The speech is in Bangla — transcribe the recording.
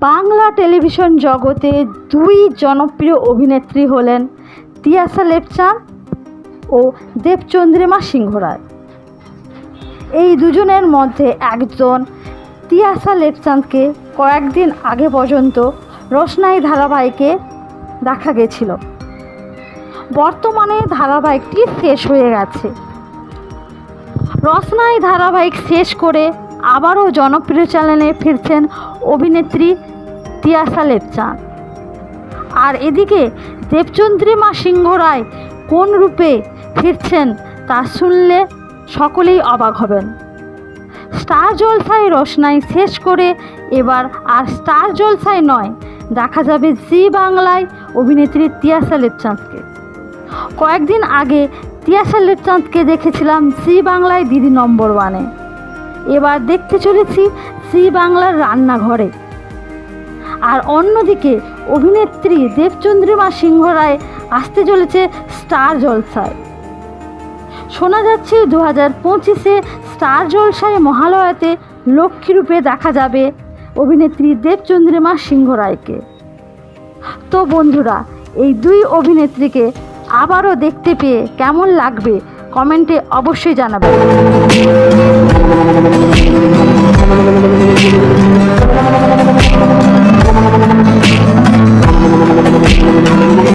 বাংলা টেলিভিশন জগতে দুই জনপ্রিয় অভিনেত্রী হলেন তিয়াশা লেপচাঁদ ও দেবচন্দ্রিমা সিংহ রায়। এই দুজনের মধ্যে একজন তিয়াশা লেপচাঁদকে কয়েকদিন আগে পর্যন্ত রোশনাই ধারাবাহিকে দেখা গেছিল। বর্তমানে ধারাবাহিকটি শেষ হয়ে গেছে। রোশনাই ধারাবাহিক শেষ করে আবারও জনপ্রিয় চ্যানেলে ফিরছেন অভিনেত্রী তিয়াশা লেপচাঁদ। আর এদিকে দেবচন্দ্রিমা সিংহ রায় কোন রূপে ফিরছেন তা শুনলে সকলেই অবাক হবেন। স্টার জলসায় রোশনাই শেষ করে এবার আর স্টার জলসায় নয়, দেখা যাবে জি বাংলায় অভিনেত্রী তিয়াশা লেপচাঁদকে। কয়েকদিন আগে তিয়াশা লেপচাঁদকে দেখেছিলাম জি বাংলায় দিদি নম্বর ওয়ানে। এবার দেখতে চলেছি জি বাংলার রান্নাঘরে। আর অন্যদিকে অভিনেত্রী দেবচন্দ্রিমা সিংহ রায় আসতে চলেছে স্টার জলসায়। শোনা যাচ্ছে 2025-এ স্টার জলসায় মহালয়াতে লক্ষ্মীরূপে দেখা যাবে অভিনেত্রী দেবচন্দ্রিমা সিংহ রায়কে। তো বন্ধুরা, এই দুই অভিনেত্রীকে আবারও দেখতে পেয়ে কেমন লাগবে কমেন্টে অবশ্যই জানাবেন।